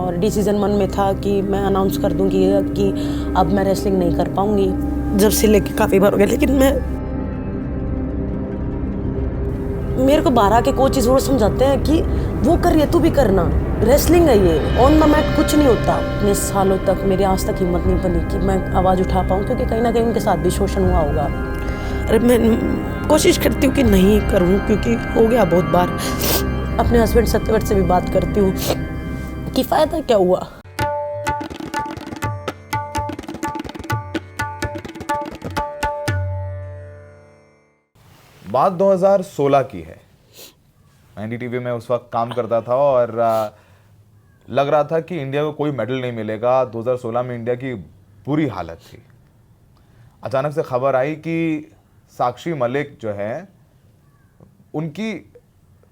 और डिसीज़न मन में था कि मैं अनाउंस कर दूंगी कि अब मैं रेसलिंग नहीं कर पाऊंगी। जब से लेके काफ़ी बार हो गया, लेकिन मेरे को 12 के कोचेस वो समझाते हैं कि वो कर रही है तू भी करना, रेसलिंग है ये, ऑन द मैट कुछ नहीं होता। इतने सालों तक मेरी आज तक हिम्मत नहीं बनी कि मैं आवाज़ उठा पाऊँ, क्योंकि कहीं ना कहीं उनके साथ भी शोषण हुआ होगा। अरे मैं कोशिश करती हूँ कि नहीं करूँ, क्योंकि हो गया बहुत बार। अपने हस्बैंड सत्यव्रत से भी बात करती हूँ कि फ़ायदा क्या हुआ। बात 2016 की है। एनडीटीवी में उस वक्त काम करता था और लग रहा था कि इंडिया को कोई मेडल नहीं मिलेगा। 2016 में इंडिया की बुरी हालत थी। अचानक से खबर आई कि साक्षी मलिक जो है, उनकी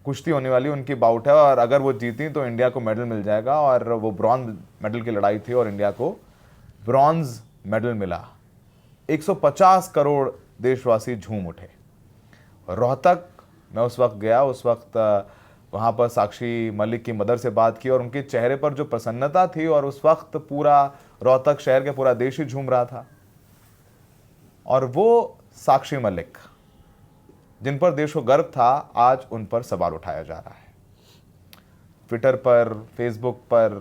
कुश्ती होने वाली, उनकी बाउट है, और अगर वो जीती तो इंडिया को मेडल मिल जाएगा। और वो ब्रॉन्ज मेडल की लड़ाई थी और इंडिया को ब्रॉन्ज मेडल मिला। 150 करोड़ देशवासी झूम उठे। रोहतक मैं उस वक्त गया। उस वक्त वहाँ पर साक्षी मलिक की मदर से बात की और उनके चेहरे पर जो प्रसन्नता थी, और उस वक्त पूरा रोहतक शहर के पूरा देश ही झूम रहा था। और वो साक्षी मलिक जिन पर देश को गर्व था, आज उन पर सवाल उठाया जा रहा है। ट्विटर पर, फेसबुक पर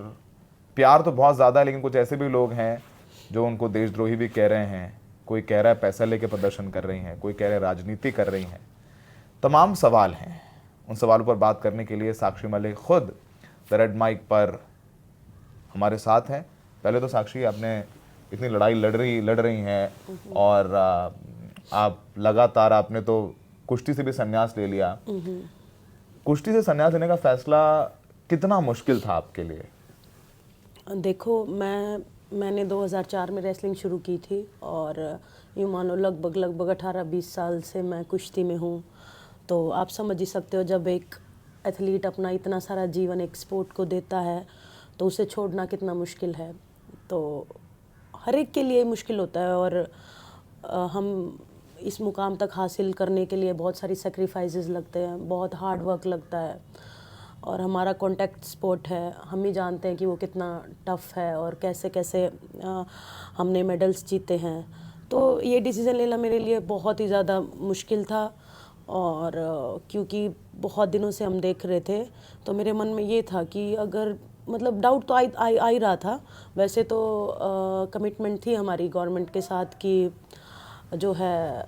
प्यार तो बहुत ज़्यादा है, लेकिन कुछ ऐसे भी लोग हैं जो उनको देशद्रोही भी कह रहे हैं। कोई कह रहा है पैसा लेके प्रदर्शन कर रही हैं, कोई कह रहे हैं राजनीति कर रही हैं। तमाम सवाल हैं। उन सवालों पर बात करने के लिए साक्षी मलिक खुद द रेड माइक पर हमारे साथ हैं। पहले तो साक्षी, आपने इतनी लड़ाई लड़ रही हैं, और आप लगातार, आपने तो कुश्ती से भी संन्यास ले लिया। कुश्ती से संन्यास लेने का फैसला कितना मुश्किल था आपके लिए? देखो, मैंने 2004 में रेसलिंग शुरू की थी, और यूँ मानो लगभग 18-20 साल से मैं कुश्ती में हूँ। तो आप समझ ही सकते हो, जब एक एथलीट अपना इतना सारा जीवन एक स्पोर्ट को देता है तो उसे छोड़ना कितना मुश्किल है। तो हर एक के लिए मुश्किल होता है, और हम इस मुकाम तक हासिल करने के लिए बहुत सारी सेक्रीफाइसेस लगते हैं, बहुत हार्ड वर्क लगता है। और हमारा कॉन्टैक्ट स्पोर्ट है, हम ही जानते हैं कि वो कितना टफ़ है और कैसे कैसे हमने मेडल्स जीते हैं। तो ये डिसीज़न लेना मेरे लिए बहुत ही ज़्यादा मुश्किल था, और क्योंकि बहुत दिनों से हम देख रहे थे, तो मेरे मन में ये था कि अगर मतलब डाउट तो आ ही रहा था। वैसे तो कमिटमेंट थी हमारी गवर्नमेंट के साथ कि जो है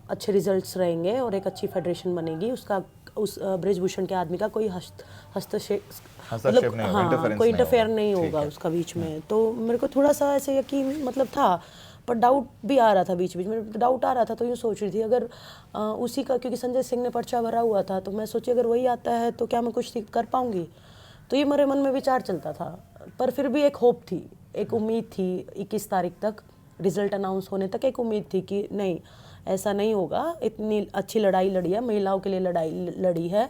अच्छे रिजल्ट्स रहेंगे और एक अच्छी फेडरेशन बनेगी। उसका उस बृजभूषण के आदमी का कोई हस्तक्षेप मतलब हाँ, कोई इंटरफेयर नहीं होगा उसका बीच में। तो मेरे को थोड़ा सा ऐसे यकीन मतलब था, पर डाउट भी आ रहा था, बीच में डाउट आ रहा था। तो यूँ सोच रही थी, अगर उसी का, क्योंकि संजय सिंह ने पर्चा भरा हुआ था, तो मैं सोची अगर वही आता है तो क्या मैं कुछ कर पाऊँगी। तो ये मेरे मन में विचार चलता था, पर फिर भी एक होप थी, एक उम्मीद थी। 21 तारीख तक, रिज़ल्ट अनाउंस होने तक एक उम्मीद थी कि नहीं, ऐसा नहीं होगा। इतनी अच्छी लड़ाई लड़ी है, महिलाओं के लिए लड़ाई लड़ी है,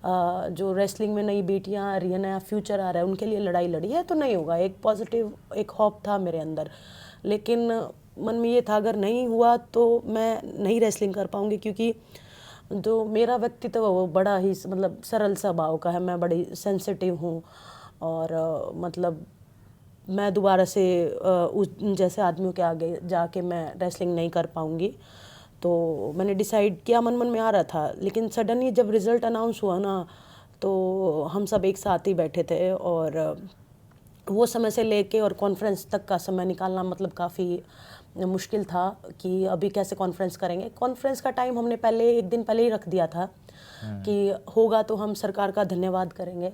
जो रेसलिंग में नई बेटियां आ रही है, नया फ्यूचर आ रहा है, उनके लिए लड़ाई लड़ी है, तो नहीं होगा। एक पॉजिटिव एक होप था मेरे अंदर। लेकिन मन में ये था, अगर नहीं हुआ तो मैं नहीं रेसलिंग कर पाऊँगी, क्योंकि जो मेरा व्यक्तित्व वो बड़ा ही मतलब सरल स्वभाव का है। मैं बड़ी सेंसिटिव हूँ, और मतलब मैं दोबारा से उस जैसे आदमियों के आगे जाके मैं रेसलिंग नहीं कर पाऊँगी। तो मैंने डिसाइड किया, मन में आ रहा था। लेकिन सडनली जब रिज़ल्ट अनाउंस हुआ ना, तो हम सब एक साथ ही बैठे थे, और वो समय से लेके और कॉन्फ्रेंस तक का समय निकालना मतलब काफ़ी मुश्किल था कि अभी कैसे कॉन्फ्रेंस करेंगे। कॉन्फ्रेंस का टाइम हमने पहले, एक दिन पहले ही रख दिया था कि होगा तो हम सरकार का धन्यवाद करेंगे।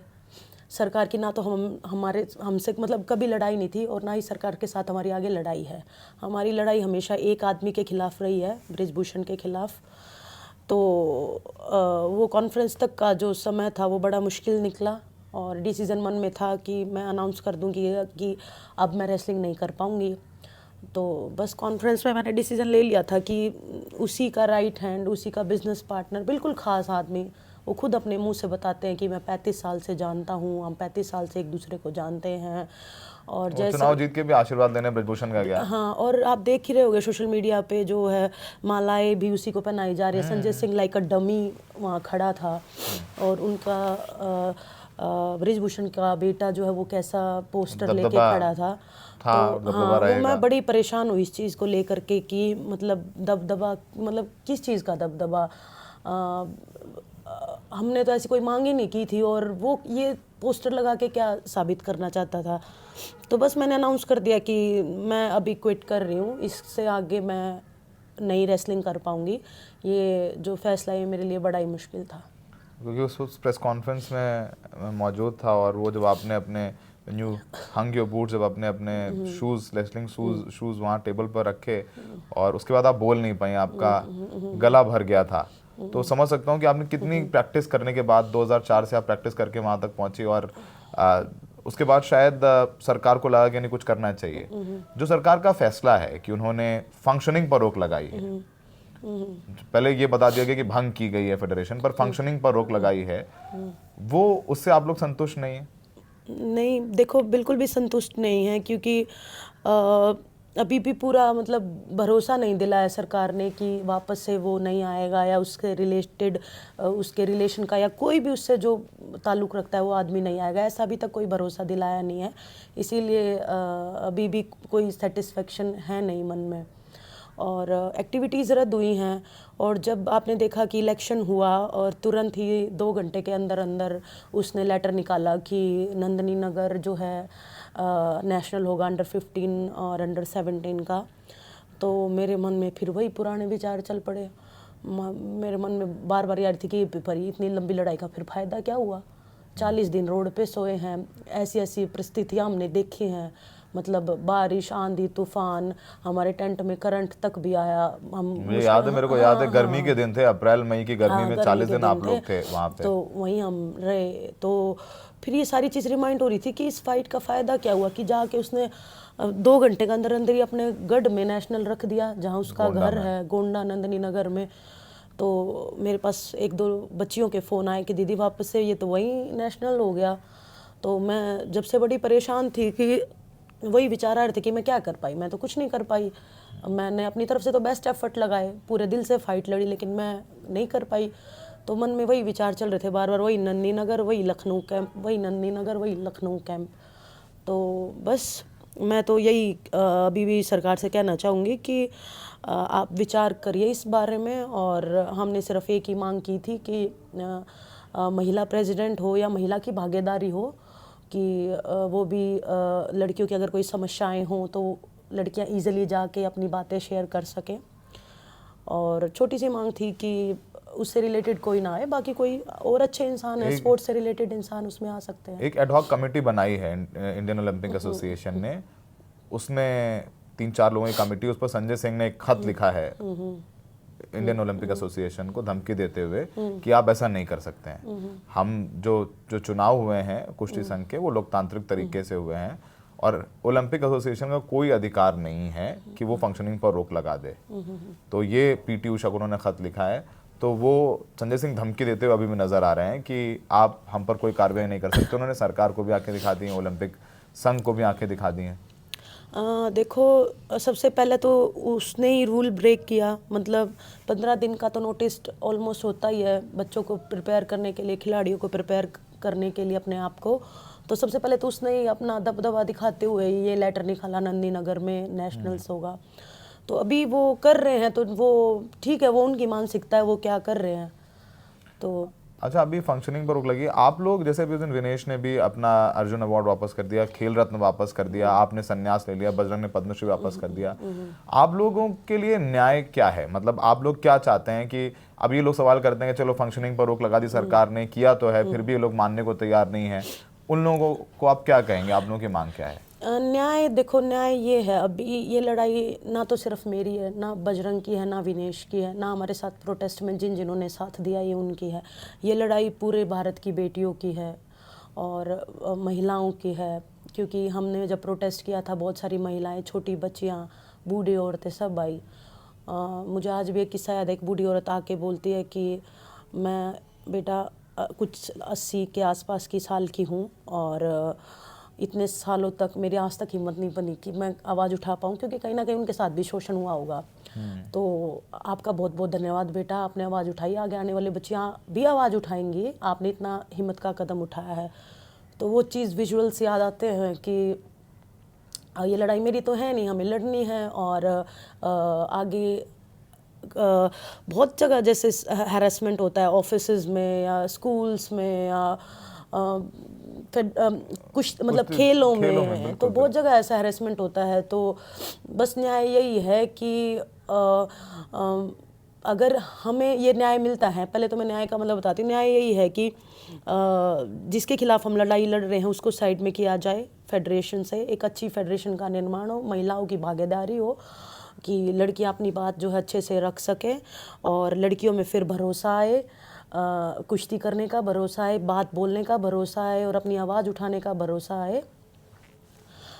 सरकार की ना तो हमसे मतलब कभी लड़ाई नहीं थी, और ना ही सरकार के साथ हमारी आगे लड़ाई है। हमारी लड़ाई हमेशा एक आदमी के खिलाफ रही है, बृजभूषण के खिलाफ। तो वो कॉन्फ्रेंस तक का जो समय था वो बड़ा मुश्किल निकला, और डिसीज़न मन में था कि मैं अनाउंस कर दूंगी कि अब मैं रेसलिंग नहीं कर पाऊंगी। तो बस कॉन्फ्रेंस में मैंने डिसीज़न ले लिया था कि उसी का राइट हैंड, उसी का बिजनेस पार्टनर, बिल्कुल ख़ास आदमी, वो खुद अपने मुंह से बताते हैं कि मैं 35 साल से जानता हूँ, हम 35 साल से एक दूसरे को जानते हैं। और जैसे चुनाव जीत के भी आशीर्वाद लेने बृजभूषण का गया। हाँ, और आप देख ही रहे होगे सोशल मीडिया पे जो है मालाएं भी उसी को पहनाई जा रही है। Sanjay Singh like a dummy वहाँ खड़ा था, और उनका ब्रिजभूषण का बेटा जो है वो कैसा पोस्टर लेके दबदबा खड़ा था, था, तो दबदबा हाँ वो रहेगा। मैं बड़ी परेशान हुई इस चीज़ को लेकर के कि मतलब दबदबा, मतलब किस चीज़ का दबदबा। हमने तो ऐसी कोई मांग ही नहीं की थी, और वो ये पोस्टर लगा के क्या साबित करना चाहता था। तो बस मैंने अनाउंस कर दिया कि मैं अभी क्विट कर रही हूँ, इससे आगे मैं नहीं रेसलिंग कर पाऊँगी। ये जो फैसला है मेरे लिए बड़ा ही मुश्किल था। क्योंकि उस प्रेस कॉन्फ्रेंस में मैं मौजूद था, और वो जब आपने अपने न्यू हंग योर बूट, जब आपने अपने शूज़, रेसलिंग शूज़ वहाँ टेबल पर रखे और उसके बाद आप बोल नहीं पाई, आपका गला भर गया था, तो समझ सकता हूँ कि आपने कितनी प्रैक्टिस करने के बाद 2004 से आप प्रैक्टिस करके वहाँ तक पहुँची, और उसके बाद शायद सरकार को लगा कि नहीं कुछ करना चाहिए। जो सरकार का फैसला है कि उन्होंने फंक्शनिंग पर रोक लगाई है, पहले ये बता दिया गया कि भंग की गई है फेडरेशन, पर फंक्शनिंग पर रोक लगाई है, वो उससे आप लोग संतुष्ट नहीं है? नहीं, देखो बिल्कुल भी संतुष्ट नहीं है, क्योंकि अभी भी पूरा मतलब भरोसा नहीं दिलाया सरकार ने कि वापस से वो नहीं आएगा, या उसके रिलेटेड उसके रिलेशन का या कोई भी उससे जो ताल्लुक़ रखता है वो आदमी नहीं आएगा, ऐसा अभी तक कोई भरोसा दिलाया नहीं है। इसीलिए अभी भी कोई सेटिस्फेक्शन है नहीं मन में, और एक्टिविटीज़ रद्द हुई हैं। और जब आपने देखा कि इलेक्शन हुआ और तुरंत ही 2 घंटे के अंदर अंदर उसने लेटर निकाला कि नंदनी नगर जो है नेशनल होगा अंडर 15 और अंडर 17 का, तो मेरे मन में फिर वही पुराने विचार चल पड़े। मेरे मन में बार बार याद थी कि पर इतनी लंबी लड़ाई का फिर फ़ायदा क्या हुआ। 40 दिन रोड पे सोए हैं, ऐसी ऐसी परिस्थितियाँ हमने देखी हैं, मतलब बारिश, आंधी, तूफान, हमारे टेंट में करंट तक भी आया। हम मुझे याद है, मेरे को याद है, गर्मी के दिन थे, अप्रैल मई की गर्मी में गर्मी 40 के दिन आप लोग थे वहाँ पे। तो वहीं हम रहे। तो फिर ये सारी चीज़ रिमाइंड हो रही थी कि इस फाइट का फ़ायदा क्या हुआ कि जाके उसने 2 घंटे के अंदर अंदर ही अपने गढ़ में नेशनल रख दिया, जहाँ उसका घर है, गोंडा नंदनी नगर में। तो मेरे पास 1-2 बच्चियों के फ़ोन आए कि दीदी वापस से ये तो वही नेशनल हो गया। तो मैं जब से बड़ी परेशान थी कि वही विचार आ रहे थे कि मैं क्या कर पाई, मैं तो कुछ नहीं कर पाई। मैंने अपनी तरफ से तो बेस्ट एफर्ट लगाए, पूरे दिल से फाइट लड़ी, लेकिन मैं नहीं कर पाई। तो मन में वही विचार चल रहे थे बार बार, वही नंदनी नगर, वही लखनऊ कैंप, वही नंदनी नगर, वही लखनऊ कैंप। तो बस मैं तो यही अभी भी सरकार से कहना चाहूँगी कि आप विचार करिए इस बारे में। और हमने सिर्फ एक ही मांग की थी कि महिला प्रेसिडेंट हो या महिला की भागीदारी हो, कि वो भी लड़कियों की अगर कोई समस्याएं हों तो लड़कियां इजीली जाके अपनी बातें शेयर कर सकें। और छोटी सी मांग थी कि उससे रिलेटेड कोई ना आए, बाकी कोई और अच्छे इंसान है, स्पोर्ट्स से रिलेटेड इंसान उसमें आ सकते हैं। एक एडहॉक कमेटी बनाई है इंडियन ओलंपिक एसोसिएशन ने, उसमें 3-4 लोगों की कमेटी, उस पर संजय सिंह ने एक खत लिखा है इंडियन ओलंपिक एसोसिएशन को धमकी देते हुए कि आप ऐसा नहीं कर सकते हैं। हम जो चुनाव हुए हैं कुश्ती संघ के, वो लोकतांत्रिक तरीके से हुए हैं, और ओलंपिक एसोसिएशन का कोई अधिकार नहीं है कि वो फंक्शनिंग पर रोक लगा दे। तो ये पीटी उषा को उन्होंने खत लिखा है, तो वो संजय सिंह धमकी देते हुए अभी भी नजर आ रहे हैं कि आप हम पर कोई कार्रवाई नहीं कर सकते। उन्होंने सरकार को भी आंखें दिखा दी हैं, ओलंपिक संघ को भी आंखें दिखा दी हैं। देखो सबसे पहले तो उसने ही रूल ब्रेक किया, मतलब 15 दिन का तो नोटिस ऑलमोस्ट होता ही है बच्चों को प्रिपेयर करने के लिए, खिलाड़ियों को प्रिपेयर करने के लिए अपने आप को। तो सबसे पहले तो उसने ही अपना दबदबा दिखाते हुए ये लेटर निकाला नंदनी नगर में नेशनल्स होगा। तो अभी वो कर रहे हैं, तो वो ठीक है, वो उनकी मानसिकता है, वो क्या कर रहे हैं। तो अच्छा, अभी फंक्शनिंग पर रोक लगी, आप लोग जैसे अभी उस दिन विनेश ने भी अपना अर्जुन अवार्ड वापस कर दिया, खेल रत्न वापस कर दिया, आपने संन्यास ले लिया, बजरंग ने पद्मश्री वापस कर दिया, आप लोगों के लिए न्याय क्या है? मतलब आप लोग क्या चाहते हैं? कि अब ये लोग सवाल करते हैं कि चलो फंक्शनिंग पर रोक लगा दी सरकार ने, किया तो है, फिर भी ये लोग मानने को तैयार नहीं है, उन लोगों को आप क्या कहेंगे? आप लोगों की मांग क्या है? न्याय, देखो न्याय ये है, अभी ये लड़ाई ना तो सिर्फ मेरी है, ना बजरंग की है, ना विनेश की है, ना हमारे साथ प्रोटेस्ट में जिन्होंने साथ दिया ये उनकी है। ये लड़ाई पूरे भारत की बेटियों की है और महिलाओं की है, क्योंकि हमने जब प्रोटेस्ट किया था बहुत सारी महिलाएं, छोटी बच्चियां, बूढ़ी औरतें सब आई। मुझे आज भी एक किस्सा याद है, एक बूढ़ी औरत आके बोलती है कि मैं बेटा कुछ 80 के आसपास की साल की हूँ और इतने सालों तक मेरी आज तक हिम्मत नहीं बनी कि मैं आवाज़ उठा पाऊँ, क्योंकि कहीं ना कहीं उनके साथ भी शोषण हुआ होगा। तो आपका बहुत बहुत धन्यवाद बेटा, आपने आवाज़ उठाई, आगे आने वाले बच्चियाँ भी आवाज़ उठाएंगी, आपने इतना हिम्मत का कदम उठाया है। तो वो चीज़ विजुअल्स याद आते हैं कि ये लड़ाई मेरी तो है नहीं, हमें लड़नी है। और आगे बहुत जगह जैसे हैरेसमेंट होता है ऑफिसेज में या स्कूल्स में या फिर कुछ मतलब खेलों में, बिल्कुल, तो बहुत जगह ऐसा हैरेसमेंट होता है। तो बस न्याय यही है कि अगर हमें ये न्याय मिलता है, पहले तो मैं न्याय का मतलब बताती हूँ। न्याय यही है कि जिसके खिलाफ हम लड़ाई लड़ रहे हैं उसको साइड में किया जाए, फेडरेशन से एक अच्छी फेडरेशन का निर्माण हो, महिलाओं की भागीदारी हो कि लड़कियां अपनी बात जो है अच्छे से रख सकें और लड़कियों में फिर भरोसा आए, कुश्ती करने का भरोसा आए, बात बोलने का भरोसा आए और अपनी आवाज़ उठाने का भरोसा आए।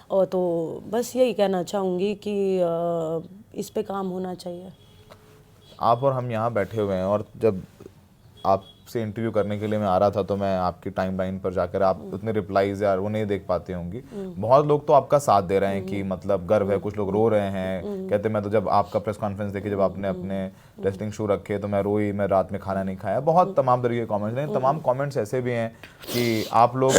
और तो बस यही कहना चाहूँगी कि इस पे काम होना चाहिए। आप और हम यहाँ बैठे हुए हैं और जब आपसे इंटरव्यू करने के लिए मैं आ रहा था तो मैं आपकी टाइम लाइन पर जाकर आप उतने रिप्लाईज यार वो नहीं देख पाती होंगी। बहुत लोग तो आपका साथ दे रहे हैं कि मतलब गर्व है, कुछ लोग रो रहे हैं, कहते मैं तो जब आपका प्रेस कॉन्फ्रेंस देखी, जब आपने अपने रेसलिंग शो रखे तो मैं रोई, मैं रात में खाना नहीं खाया, बहुत तमाम तरीके के कॉमेंट्स। लेकिन तमाम कॉमेंट्स ऐसे भी हैं कि आप लोग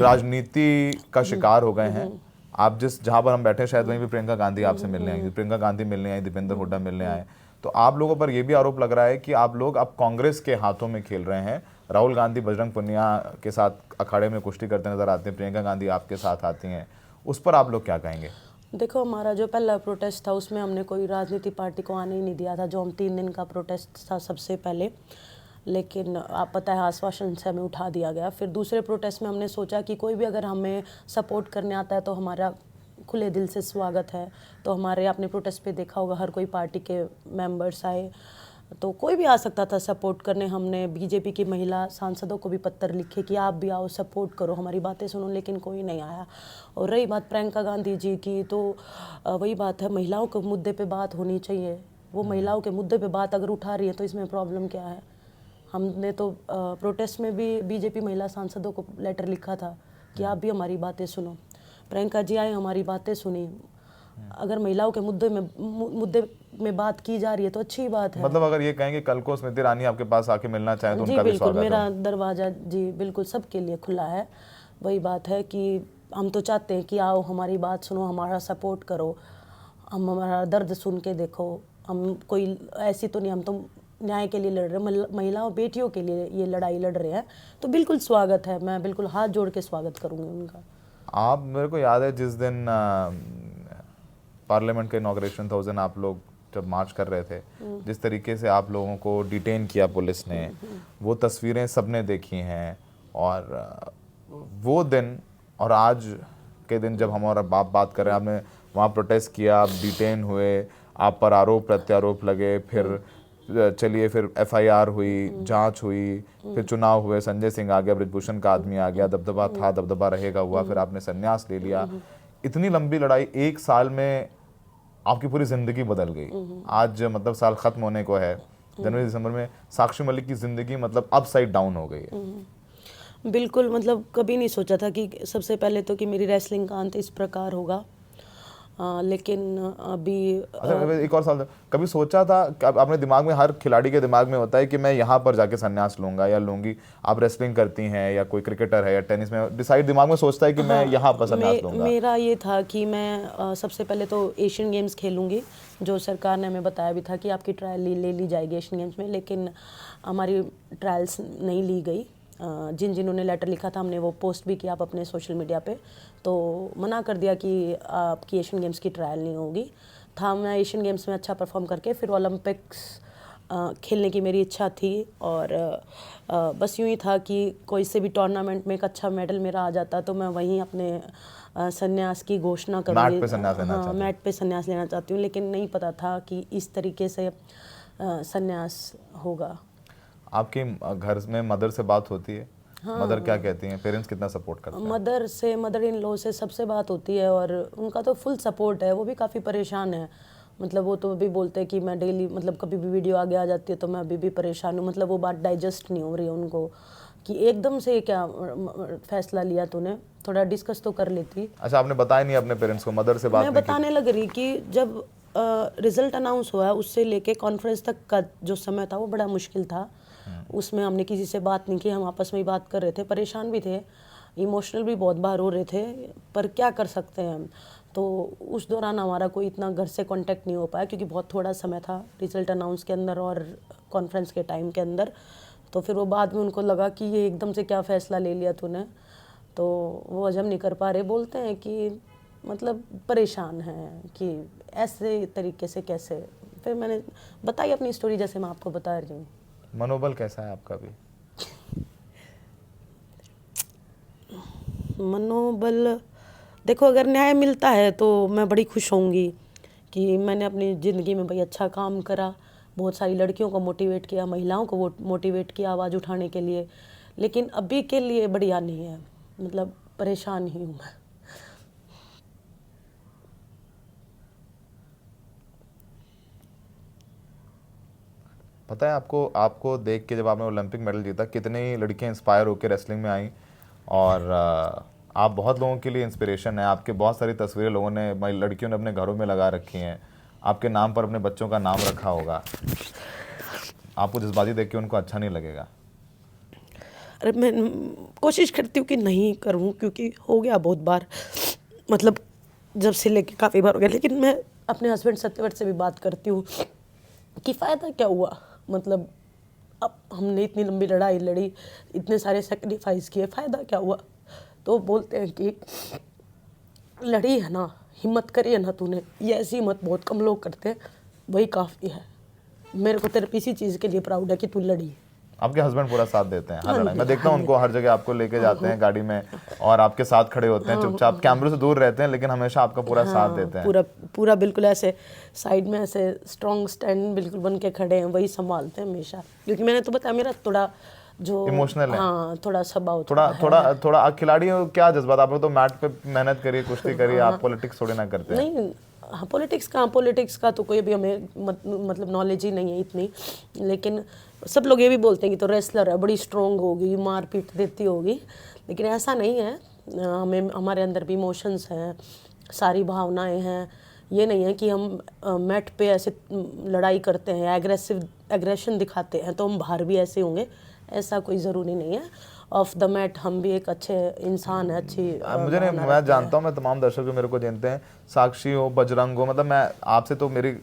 राजनीति का शिकार हो गए हैं। आप जहाँ पर हम बैठे शायद वहीं भी प्रियंका गांधी आपसे मिलने आई, प्रियंका गांधी मिलने आई, दीपेंद्र हुड्डा मिलने आए। तो आप लोगों पर यह भी आरोप लग रहा है कि आप लोग अब कांग्रेस के हाथों में खेल रहे हैं। राहुल गांधी बजरंग पुनिया के साथ अखाड़े में कुश्ती करते नजर आते हैं, प्रियंका गांधी आपके साथ आती हैं, उस पर आप लोग क्या कहेंगे? देखो, हमारा जो पहला प्रोटेस्ट था उसमें हमने कोई राजनीति पार्टी को आने ही नहीं दिया था, जो हम 3 दिन का प्रोटेस्ट था सबसे पहले। लेकिन आप पता है आश्वासन से हमें उठा दिया गया। फिर दूसरे प्रोटेस्ट में हमने सोचा कि कोई भी अगर हमें सपोर्ट करने आता है तो हमारा खुले दिल से स्वागत है। तो हमारे आपने प्रोटेस्ट पे देखा होगा हर कोई पार्टी के मेंबर्स आए, तो कोई भी आ सकता था सपोर्ट करने। हमने बीजेपी की महिला सांसदों को भी पत्र लिखे कि आप भी आओ, सपोर्ट करो, हमारी बातें सुनो, लेकिन कोई नहीं आया। और रही बात प्रियंका गांधी जी की, तो वही बात है, महिलाओं के मुद्दे पे बात होनी चाहिए। वो महिलाओं के मुद्दे पे बात अगर उठा रही है तो इसमें प्रॉब्लम क्या है? हमने तो प्रोटेस्ट में भी बीजेपी महिला सांसदों को लेटर लिखा था कि आप भी हमारी बातें सुनो। प्रियंका जी आए, हमारी बातें सुनी। अगर महिलाओं के मुद्दे में बात की जा रही है तो अच्छी बात है। मतलब अगर ये कहेंगे कल को स्मृति ईरानी आपके पास आके मिलना चाहे तो जी उनका भी बिल्कुल, स्वागत है। मेरा दरवाज़ा जी बिल्कुल सबके लिए खुला है। वही बात है कि हम तो चाहते हैं कि आओ, हमारी बात सुनो, हमारा सपोर्ट करो, हम हमारा दर्द सुन के देखो। हम कोई ऐसी तो नहीं, हम तो न्याय के लिए लड़ रहे हैं, महिलाओं बेटियों के लिए ये लड़ाई लड़ रहे हैं। तो बिल्कुल स्वागत है, मैं बिल्कुल हाथ जोड़ के स्वागत करूँगी उनका। आप, मेरे को याद है जिस दिन पार्लियामेंट का इनॉग्रेशन था, उस दिन आप लोग जब मार्च कर रहे थे, जिस तरीके से आप लोगों को डिटेन किया पुलिस ने, वो तस्वीरें सबने देखी हैं। और वो दिन और आज के दिन जब हम और आप बात कर रहे हैं, आपने वहाँ प्रोटेस्ट किया, आप डिटेन हुए, आप पर आरोप प्रत्यारोप लगे, फिर चलिए फिर एफआईआर हुई, जांच हुई, फिर चुनाव हुए, संजय सिंह आ गया, बृजभूषण का आदमी आ गया, दबदबा था, दबदबा रहेगा हुआ, फिर आपने संन्यास ले लिया। इतनी लंबी लड़ाई 1 साल में आपकी पूरी जिंदगी बदल गई। आज मतलब साल खत्म होने को है, जनवरी दिसंबर में साक्षी मलिक की जिंदगी मतलब अपसाइड डाउन हो गई है। बिल्कुल, मतलब कभी नहीं सोचा था कि सबसे पहले तो कि मेरी रेसलिंग का अंत इस प्रकार होगा। लेकिन अभी अच्छा, एक और सवाल, कभी सोचा था कि अपने दिमाग में, हर खिलाड़ी के दिमाग में होता है कि मैं यहाँ पर जाके संन्यास लूंगा या लूंगी। आप रेसलिंग करती हैं या कोई क्रिकेटर है या टेनिस में डिसाइड दिमाग में सोचता है कि मैं यहाँ पर संन्यास लूंगा? मेरा ये था कि मैं सबसे पहले तो एशियन गेम्स खेलूंगी, जो सरकार ने हमें बताया भी था कि आपकी ट्रायल ले ली जाएगी एशियन गेम्स में, लेकिन हमारी ट्रायल्स नहीं ली गई। जिन्होंने लेटर लिखा था, हमने वो पोस्ट भी किया आप अपने सोशल मीडिया पे, तो मना कर दिया कि आपकी एशियन गेम्स की ट्रायल नहीं होगी। था मैं एशियन गेम्स में अच्छा परफॉर्म करके फिर ओलंपिक्स खेलने की मेरी इच्छा थी। और बस यूँ ही था कि कोई से भी टूर्नामेंट में एक अच्छा मेडल मेरा आ जाता तो मैं वहीं अपने संन्यास की घोषणा करूँगी। मैट पे संन्यास लेना चाहती हूँ। मैट पे संन्यास लेना चाहती हूँ, लेकिन नहीं पता था कि इस तरीके से संन्यास होगा। आपके घर में मदर से बात होती है? मदर क्या कहती हैं? पेरेंट्स कितना सपोर्ट करते हैं? मदर इन लॉ से सबसे बात होती है और उनका तो फुल सपोर्ट है। वो भी काफ़ी परेशान है, मतलब वो तो अभी बोलते हैं कि मैं डेली, मतलब कभी भी वीडियो आगे आ जाती है तो मैं अभी भी परेशान हूँ। मतलब वो बात डाइजेस्ट नहीं हो रही है उनको कि एकदम से क्या फैसला लिया तूने, थोड़ा डिस्कस तो कर लेती। अच्छा, आपने बताया नहीं अपने पेरेंट्स को? मदर से बात मैं नहीं बताने लग रही कि जब रिजल्ट अनाउंस हुआ उससे लेके कॉन्फ्रेंस तक का जो समय था वो बड़ा मुश्किल था। उसमें हमने किसी से बात नहीं की, हम आपस में ही बात कर रहे थे, परेशान भी थे। इमोशनल भी बहुत बार हो रहे थे, पर क्या कर सकते हैं हम। तो उस दौरान हमारा कोई इतना घर से कांटेक्ट नहीं हो पाया, क्योंकि बहुत थोड़ा समय था रिजल्ट अनाउंस के अंदर और कॉन्फ्रेंस के टाइम के अंदर। तो फिर वो बाद में उनको लगा कि ये एकदम से क्या फ़ैसला ले लिया तूने, तो वो हजम नहीं कर पा रहे। बोलते हैं कि मतलब परेशान हैं कि ऐसे तरीके से कैसे। फिर मैंने बताई अपनी स्टोरी, जैसे मैं आपको बता रही हूँ। मनोबल कैसा है आपका भी? मनोबल, देखो अगर न्याय मिलता है तो मैं बड़ी खुश होंगी कि मैंने अपनी ज़िंदगी में भाई अच्छा काम करा, बहुत सारी लड़कियों को मोटिवेट किया, महिलाओं को वो मोटिवेट किया आवाज़ उठाने के लिए। लेकिन अभी के लिए बढ़िया नहीं है, मतलब परेशान ही हूँ मैं। पता है आपको, आपको देख के जब आपने ओलंपिक मेडल जीता, कितनी लड़कियां इंस्पायर होकर रेसलिंग में आई, और आप बहुत लोगों के लिए इंस्पिरेशन है। आपके बहुत सारी तस्वीरें लोगों ने, लड़कियों ने अपने घरों में लगा रखी हैं, आपके नाम पर अपने बच्चों का नाम रखा होगा। आपको जज्बाती देख के उनको अच्छा नहीं लगेगा? अरे मैं कोशिश करती हूँ कि नहीं करूँ, क्योंकि हो गया बहुत बार, मतलब जब से लेके काफ़ी बार हो गया। लेकिन मैं अपने हस्बैंड सत्यव्रत से भी बात करती हूँ कि फ़ायदा क्या हुआ, मतलब अब हमने इतनी लंबी लड़ाई लड़ी, इतने सारे सेक्रीफाइस किए, फ़ायदा क्या हुआ। तो बोलते हैं कि लड़ी है ना, हिम्मत करी है ना तूने, ये ऐसी हिम्मत बहुत कम लोग करते हैं, वही काफ़ी है। मेरे को तेरे पे इसी चीज़ के लिए प्राउड है कि तू लड़ी। आपके हस्बैंड पूरा साथ देते हैं हर हाँ लड़ाई? जी, मैं देखता हाँ हूँ जी। उनको हर जगह, आपको लेके जाते हैं गाड़ी में और आपके साथ खड़े होते हैं, चुपचाप कैमरे से दूर रहते हैं, लेकिन हमेशा आपका पूरा साथ देते हैं। पूरा पूरा बिल्कुल ऐसे साइड में ऐसे स्ट्रॉन्ग स्टैंड बिल्कुल बन के खड़े हैं, वही संभालते हैं हमेशा। क्योंकि मैंने तो बताया मेरा थोड़ा जो इमोशनल है, हाँ थोड़ा स्वभाव थोड़ा थोड़ा थोड़ा है। थोड़ा खिलाड़ियों क्या जज्बात? आप लोग तो मैट पे मेहनत करिए, कुश्ती करिए, आप पॉलिटिक्स थोड़ी ना करते हैं। नहीं, हाँ पॉलिटिक्स का तो कोई भी हमें मतलब नॉलेज ही नहीं है इतनी। लेकिन सब लोग ये भी बोलते हैं कि तो रेसलर है, बड़ी स्ट्रॉन्ग होगी, मार पीट देती होगी, लेकिन ऐसा नहीं है। हमें हमारे अंदर भी इमोशंस हैं, सारी भावनाएं हैं। ये नहीं है कि हम मैट पे ऐसे लड़ाई करते हैं, एग्रेशन दिखाते हैं तो हम बाहर भी ऐसे होंगे, ऐसा कोई ज़रूरी नहीं है। ऑफ द मैट हम भी एक अच्छे इंसान है, अच्छी मुझे नहीं, भावना मैं रखते हैं। जानता हूँ, मैं तमाम दर्शक जो मेरे को जानते हैं, साक्षी हो, बजरंग हो, मतलब मैं आपसे तो मेरी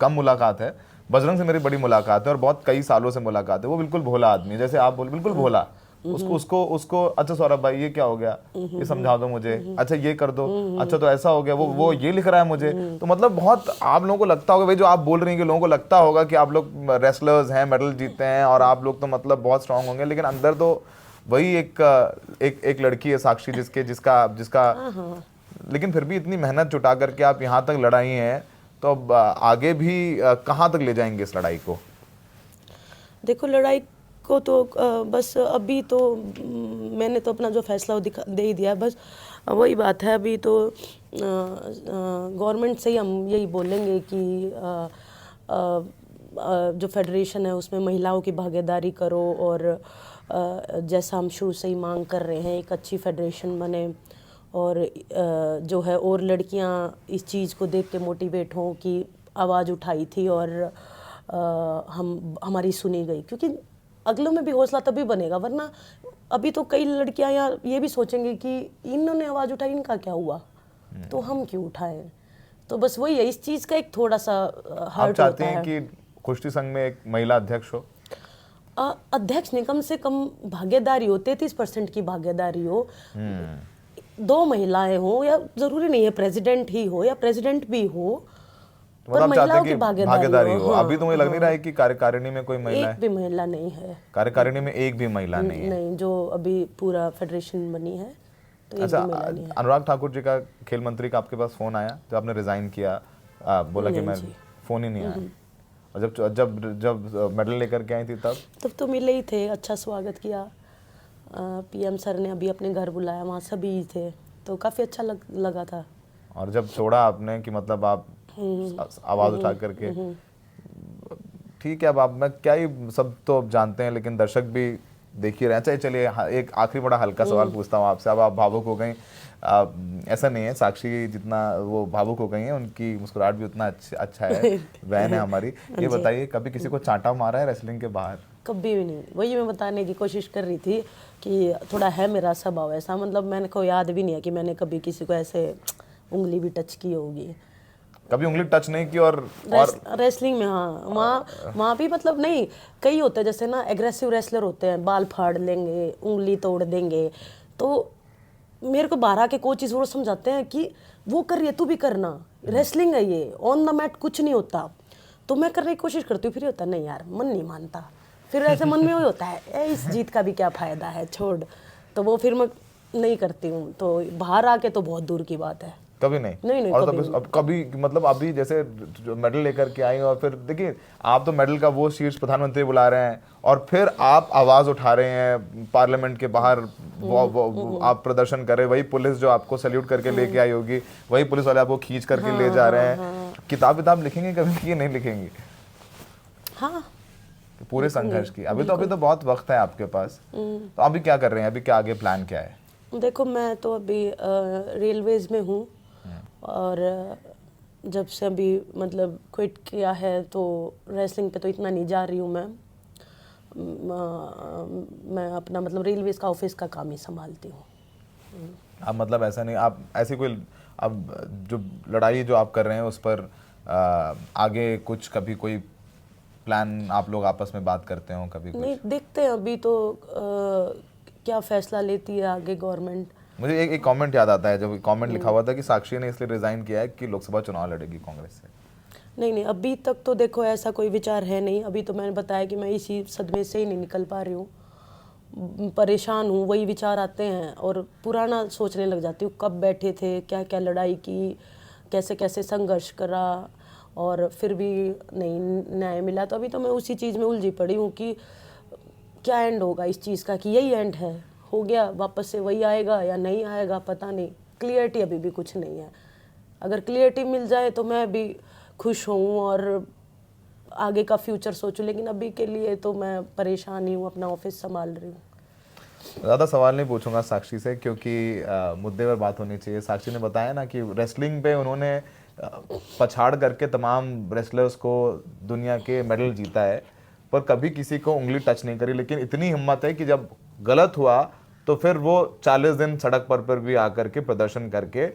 कम मुलाकात है, बजरंग से मेरी बड़ी मुलाकात है और बहुत कई सालों से मुलाकात है। वो बिल्कुल भोला आदमी है, जैसे आप बोल, बिल्कुल भोला। उसको उसको उसको अच्छा सौरभ भाई ये क्या हो गया, ये समझा दो मुझे, अच्छा ये कर दो, अच्छा तो ऐसा हो गया, वो ये लिख रहा है मुझे। तो मतलब बहुत आप लोगों को लगता होगा भाई, जो आप बोल रही हैं कि लोगों को लगता होगा कि आप लोग रेसलर्स हैं, मेडल जीतते हैं और आप लोग तो मतलब बहुत स्ट्रांग होंगे, लेकिन अंदर तो वही एक लड़की है साक्षी, जिसका जिसका लेकिन फिर भी इतनी मेहनत जुटा करके आप यहाँ तक लड़ाई हैं, तो अब आगे भी कहाँ तक ले जाएंगे इस लड़ाई को? देखो लड़ाई को तो बस अभी तो मैंने तो अपना जो फैसला वो दे ही दिया है, बस वही बात है। अभी तो गवर्नमेंट से ही हम यही बोलेंगे कि जो फेडरेशन है उसमें महिलाओं की भागीदारी करो, और जैसा हम शुरू से ही मांग कर रहे हैं एक अच्छी फेडरेशन बने, और जो है और लड़कियां इस चीज़ को देख के मोटिवेट हों कि आवाज़ उठाई थी और हमारी सुनी गई। क्योंकि अगलों में भी हौसला तभी बनेगा, वरना अभी तो कई लड़कियां यार ये भी सोचेंगी कि इन्होंने आवाज़ उठाई, इनका क्या हुआ, तो हम क्यों उठाएं। तो बस वही है, इस चीज़ का एक थोड़ा सा आप हर्ट चाहते होता हैं है। कि कुश्ती संघ में एक महिला अध्यक्ष हो? अध्यक्ष ने कम से कम भागीदारी हो, 33% की भागीदारी हो, 2 महिलाएं हो, या जरूरी नहीं है प्रेसिडेंट ही हो या प्रेसिडेंट भी हो, तो पर मतलब आप चाहते हैं महिलाओं की कि भागीदारी भागीदारी हो। हो? अभी तो मुझे लग नहीं रहा है कि कार्यकारिणी में कोई महिला एक है। भी महिला नहीं है। कार्यकारिणी में एक भी महिला नहीं है? नहीं, जो अभी पूरा फेडरेशन बनी है तो एक अच्छा, भी महिला नहीं है। अनुराग ठाकुर जी का, खेल मंत्री का आपके पास फोन आया जब आपने रिजाइन किया? बोला कि नहीं मैं, जी। फोन ही नहीं आया? और जब जब जब मेडल लेकर के आई थी तब तो मिले ही थे, अच्छा स्वागत किया। पीएम सर ने अभी अपने घर बुलाया, वहाँ सभी थे, तो काफ़ी अच्छा लगा था। और जब छोड़ा आपने कि मतलब आप आवाज़ उठा करके, ठीक है, अब आप, मैं क्या ही, सब तो अब जानते हैं, लेकिन दर्शक भी देख ही रहे हैं। चलिए एक आखिरी बड़ा हल्का सवाल पूछता हूँ आपसे। अब आप भावुक हो गई, ऐसा नहीं है, साक्षी जितना वो भावुक हो गई हैं, उनकी मुस्कुराहट भी उतना अच्छा है, बहन है हमारी। ये जी। बताइए, कभी किसी को चांटा मारा है रेसलिंग के बाहर? कभी भी नहीं। वही मैं बताने की कोशिश कर रही थी कि थोड़ा है मेरा स्वभाव ऐसा, मतलब मैंने को याद भी नहीं है कि मैंने कभी किसी को ऐसे उंगली भी टच की होगी। कभी उंगली टच नहीं की। और रेसलिंग में हाँ, वहाँ भी मतलब नहीं, कई होते हैं जैसे ना एग्रेसिव रेसलर होते हैं, बाल फाड़ लेंगे, उंगली तोड़ देंगे। तो मेरे को बाहर आके कोचेस वो समझाते हैं कि वो कर रही है तू भी करना, रेसलिंग है ये, ऑन द मैट कुछ नहीं होता। तो मैं करने की कोशिश करती हूँ, फिर ये होता है नहीं यार मन नहीं मानता, फिर ऐसे मन में वही होता है इस जीत का भी क्या फायदा है, छोड़। तो वो फिर मैं नहीं करती हूँ। तो बाहर आके तो बहुत दूर की बात है। कभी नहीं, नहीं और कभी तब अब कभी मतलब अभी जैसे जो मेडल लेकर के आई, और फिर देखिए आप तो मेडल का वो शीर्ष प्रधानमंत्री बुला रहे हैं, और फिर आप आवाज उठा रहे हैं पार्लियामेंट के बाहर, वो आप प्रदर्शन कर रहे हैं, वही पुलिस जो आपको सैल्यूट करके लेके आई होगी, वही पुलिस वाले आपको खींच करके ले जा रहे हैं। किताब लिखेंगे कभी कि नहीं लिखेंगी? हाँ, पूरे संघर्ष की अभी तो बहुत वक्त है आपके पास, तो अभी क्या कर रहे हैं, अभी क्या आगे प्लान क्या है? देखो मैं तो अभी रेलवेज में हूँ, और जब से अभी मतलब क्विट किया है तो रेसलिंग पे तो इतना नहीं जा रही हूँ मैं अपना मतलब रेलवेज का ऑफिस का काम ही संभालती हूँ। आप मतलब ऐसा नहीं, आप ऐसी कोई अब जो लड़ाई जो आप कर रहे हैं उस पर आगे कुछ कभी कोई प्लान आप लोग आपस में बात करते हो कभी कुछ? नहीं, देखते हैं अभी तो क्या फैसला लेती है आगे गवर्नमेंट। मुझे एक कमेंट याद आता है, जब कमेंट लिखा हुआ था कि साक्षी ने इसलिए रिजाइन किया है कि लोकसभा चुनाव लड़ेगी कांग्रेस से। नहीं, अभी तक तो देखो ऐसा कोई विचार है नहीं। अभी तो मैंने बताया कि मैं इसी सदमे से ही नहीं निकल पा रही हूँ, परेशान हूँ, वही विचार आते हैं और पुराना सोचने लग जाती हूँ, कब बैठे थे, क्या क्या लड़ाई की, कैसे कैसे संघर्ष करा, और फिर भी नहीं न्याय मिला। तो अभी तो मैं उसी चीज़ में उलझी पड़ी हूँ कि क्या एंड होगा इस चीज़ का, कि यही एंड है, हो गया, वापस से वही आएगा या नहीं आएगा पता नहीं। क्लियरिटी अभी भी कुछ नहीं है। अगर क्लियरिटी मिल जाए तो मैं भी खुश हूँ और आगे का फ्यूचर सोचूं, लेकिन अभी के लिए तो मैं परेशान ही हूँ, अपना ऑफिस संभाल रही हूँ। ज़्यादा सवाल नहीं पूछूंगा साक्षी से, क्योंकि मुद्दे पर बात होनी चाहिए। साक्षी ने बताया ना कि रेसलिंग पे उन्होंने पछाड़ करके तमाम रेसलर्स को दुनिया के मेडल जीता है, पर कभी किसी को उंगली टच नहीं करी। लेकिन इतनी हिम्मत है कि जब गलत हुआ तो फिर वो 40 दिन सड़क पर भी आकर के प्रदर्शन करके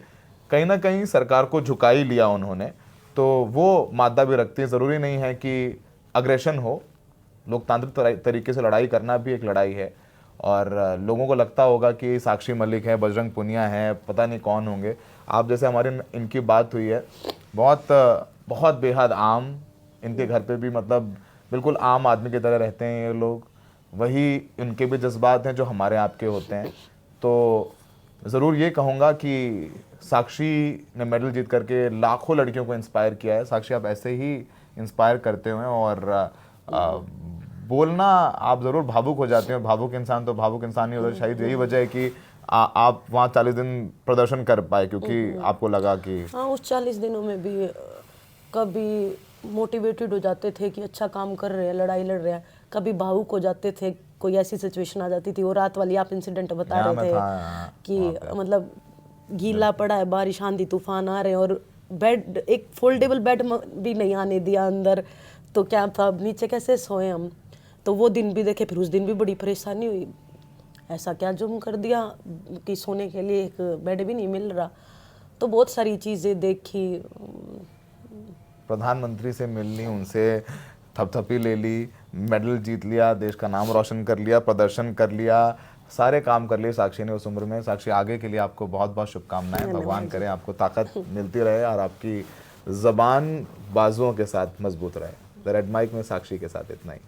कहीं ना कहीं सरकार को झुका ही लिया उन्होंने। तो वो मादा भी रखती है। ज़रूरी नहीं है कि अग्रेशन हो, लोकतांत्रिक तरीके से लड़ाई करना भी एक लड़ाई है। और लोगों को लगता होगा कि साक्षी मलिक है, बजरंग पुनिया है, पता नहीं कौन होंगे। आप जैसे हमारे इनकी बात हुई है, बहुत बेहद आम, इनके घर पे भी मतलब बिल्कुल आम आदमी की तरह रहते हैं ये लोग। वही इनके भी जज्बात हैं जो हमारे आपके होते हैं। तो ज़रूर ये कहूँगा कि साक्षी ने मेडल जीत करके लाखों लड़कियों को इंस्पायर किया है। साक्षी, आप ऐसे ही इंस्पायर करते हुए, और बोलना आप ज़रूर भावुक हो जाते हो। भावुक इंसान तो भावुक इंसान ही होता है। शायद यही वजह है कि आप वहाँ 40 दिन प्रदर्शन कर पाए, क्योंकि आपको लगा कि हाँ, उस 40 दिनों में भी कभी मोटिवेटेड हो जाते थे कि अच्छा काम कर रहे हैं, लड़ाई लड़ रहे हैं, कभी भावुक हो जाते थे, कोई ऐसी सिचुएशन आ जाती थी। वो रात वाली आप इंसिडेंट बता रहे थे कि मतलब गीला पड़ा है, बारिश, आंधी तूफान आ रहे हैं, और बेड, एक फोल्डेबल बेड भी नहीं आने दिया अंदर, तो क्या था, नीचे कैसे सोए हम। तो वो दिन भी देखे, फिर उस दिन भी बड़ी परेशानी हुई, ऐसा क्या जुर्म कर दिया कि सोने के लिए एक बेड भी नहीं मिल रहा। तो बहुत सारी चीज़ें देखी। प्रधानमंत्री से मिलनी, उनसे थपथपी ले ली, मेडल जीत लिया, देश का नाम रोशन कर लिया, प्रदर्शन कर लिया, सारे काम कर लिए साक्षी ने उस उम्र में। साक्षी, आगे के लिए आपको बहुत बहुत शुभकामनाएं। भगवान करे आपको ताकत मिलती रहे और आपकी ज़बान बाजुओं के साथ मजबूत रहे। द रेड माइक में साक्षी के साथ इतना ही।